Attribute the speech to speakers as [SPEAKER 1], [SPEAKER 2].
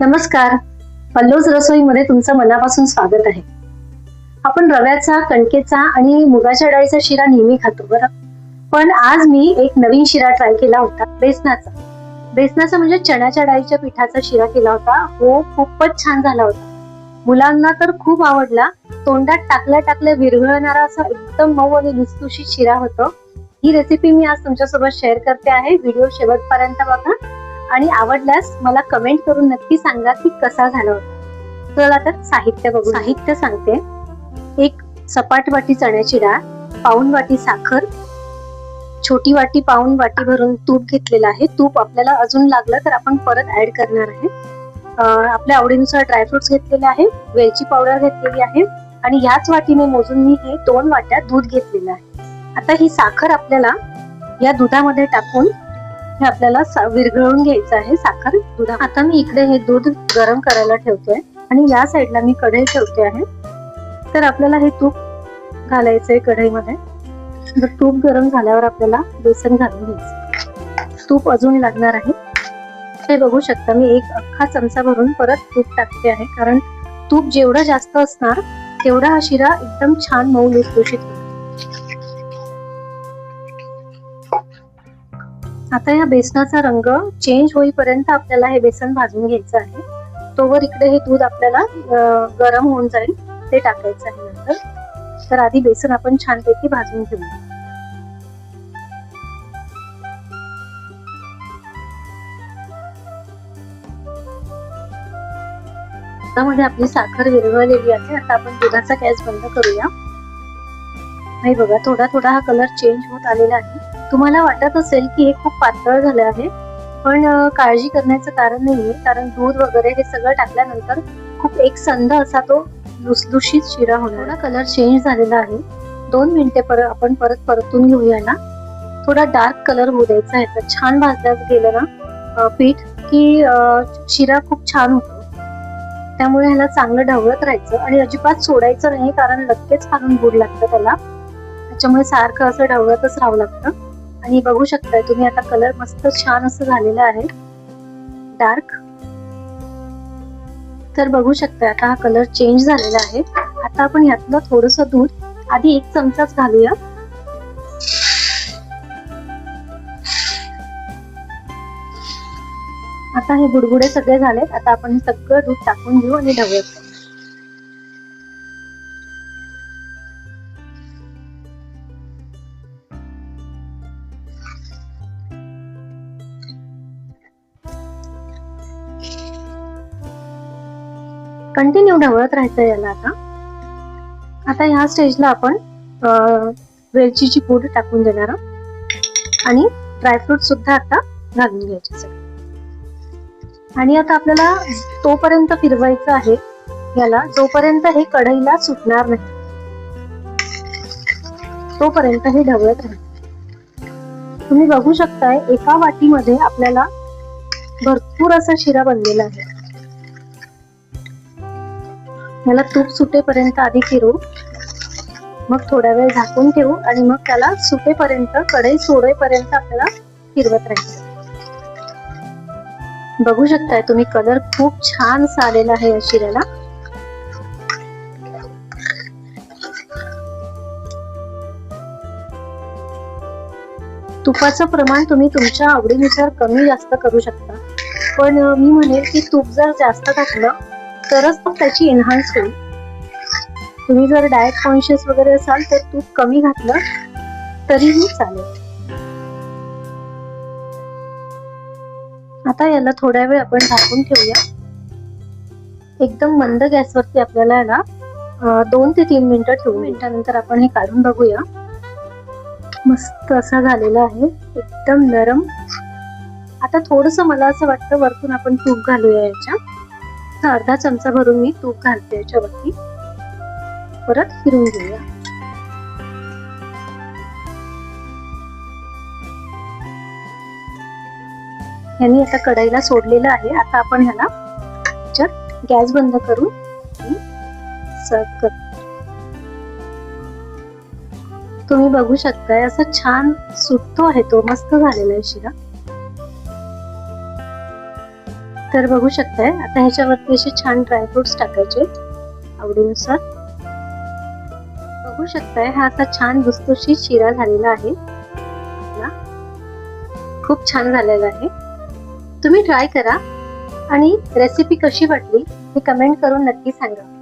[SPEAKER 1] नमस्कार, पल्लोज रसोईमध्ये तुमचं मनापासून स्वागत आहे. आपण रव्याचा, कणकेचा आणि मुगाच्या डाळीचा शिरा नेहमी खातो बरं. पण आज मी एक नवीन शिरा ट्राय केला होता, बेसनाचा म्हणजे चण्याच्या डाळीच्या पिठाचा शिरा केला होता. हो, खूपच छान झाला होता. मुलांना तर खूप आवडला. तोंडात टाकल्या विरघळणारा असा एकदम मऊ आणि लुसलुशीत शिरा होता. ही रेसिपी मी आज तुमच्यासोबत शेअर करते आहे. व्हिडिओ शेवटपर्यंत बघा आणि आवडल्यास मला कमेंट करून नक्की सांगा की कसा झाला होता. चला तर साहित्य बघू. साहित्य सांगते. एक सपाट वाटी चण्याची डाळ, पाऊण वाटी साखर, छोटी वाटी पाऊण वाटी भरून तूप घेतलेलं आहे. तूप आपल्याला अजून लागलं तर आपण परत ऍड करणार आहे. आपल्या आवडीनुसार ड्रायफ्रुट्स घेतलेले आहे, वेलची पावडर घेतलेली आहे आणि ह्याच वाटीने मोजून मी हे 2 वाट्या दूध घेतलेलं आहे. आता ही साखर आपल्याला या दुधामध्ये टाकून हे आपल्याला विरघळून घ्यायचं आहे. साखर दुधा. आता मी इकडे हे दूध गरम करायला ठेवतोय आणि या साईडला मी कढई ठेवते आहे. तर आपल्याला हे तूप घालायचंय कढईमध्ये. तूप गरम झाल्यावर आपल्याला बेसन घालून घ्यायचं. तूप अजून लागणार आहे. हे बघू शकता मी एक अख्खा चमचा भरून परत तूप टाकते आहे, कारण तूप जेवढं जास्त असणार तेवढा हा शिरा एकदम छान मऊ लुसलुशीत होतो. आता या बेसनाचा रंग चेंज होईपर्यंत आपल्याला हे बेसन भाजून घ्यायचं आहे. तोवर इकडे हे दूध आपल्याला गरम होऊन जाईल, ते टाकायचं आहे नंतर. तर आधी बेसन आपण छानपैकी भाजून घेऊया. दुधामध्ये आपली साखर विरघळलेली आहे. आता आपण दुधाचा गॅस बंद करूया. नाही बघा, थोडा थोडा हा कलर चेंज होत आलेला आहे. तुम्हाला वाटत असेल की हे खूप पातळ झाले आहे, पण काळजी करण्याचं कारण नाहीये, कारण दूध वगैरे हे सगळं टाकल्यानंतर खूप एकसंध असा तो लुसलुशीत शिरा होणार. थोडा कलर चेंज झालेला आहे. 2 मिनिटे आपण परतून घेऊया ना. थोडा डार्क कलर होऊ द्यायचा आहे. तर छान भाजलं गेलं ना पीठ की शिरा खूप छान होतो. त्यामुळे ह्याला चांगलं ढवळत राहायचं आणि अजिबात सोडायचं नाही, कारण लगेच खालून बुड लागतं त्याला. त्याच्यामुळे सारखं असं ढवळतच राहावं लागतं. आणि बघू शकताय तुम्ही आता कलर मस्त छान असं झालेला आहे, डार्क. तर बघू शकताय आता हा कलर चेंज झालेला आहे. आता आपण यातलं थोडस दूध आधी 1 चमचाच घालूया. आता हे बुडबुडे सगळे झालेत. आता आपण हे सगळं दूध टाकून घेऊ आणि ढवळूया. कंटिन्यू ढवळत राहायचं याला. आता ह्या स्टेजला आपण वेलचीची पूड टाकून देणार आणि ड्रायफ्रूट सुद्धा आता घालून घ्यायचे सगळे. आणि आता आपल्याला तोपर्यंत फिरवायचं आहे याला जोपर्यंत हे कढईला सुटणार नाही, तोपर्यंत हे ढवळत राहील. तुम्ही बघू शकताय एका वाटीमध्ये आपल्याला भरपूर असा शिरा बनलेला आहे. याला तूप सुटेपर्यंत आधी फिरवू, मग थोड्या वेळ झाकून ठेवू आणि मग त्याला सुटेपर्यंत, कढई सोडेपर्यंत आपल्याला फिरवत राहायचं. बघू शकताय तुम्ही कलर खूप छान आलेला आहे या शिऱ्याला. तुपाचं प्रमाण तुम्ही तुमच्या आवडीनुसार कमी जास्त करू शकता, पण मी म्हणेल की तूप जर जास्त टाकलं तरच त्याची एनहान्स होईल. तुम्ही जर डाएट कॉन्शियस वगैरे असाल तर तूप कमी घातलं तरीही चालेल. आता याला थोड्या वेळ आपण झाकून ठेवूया. एकदम मंद गॅसवरती आपल्याला याला 2 ते 3 मिनिटं ठेवू. मिनिटानंतर आपण हे काढून बघूया. मस्त असा झालेला आहे, एकदम नरम. आता थोडस मला असं वाटतं वरतून आपण तूप घालूया. याच्या अर्धा चमचा भरून मी तूप घालते याच्यावरती. परत फिरून घेऊया. यांनी आता कढईला सोडलेलं आहे. आता आपण ह्याला गॅस बंद करून सर्व करू. तुम्ही बघू शकताय असं छान सुटतो आहे तो. मस्त झालेला आहे शिरा. तर बघू शकताय, आता ह्याच्यावरती असे छान ड्रायफ्रुट्स टाकायचे आवडीनुसार. बघू शकताय, हा असा छान लुसलुशीत शिरा झालेला आहे. खूप छान झालेला आहे. तुम्ही ट्राय करा आणि रेसिपी कशी वाटली हे कमेंट करून नक्की सांगा.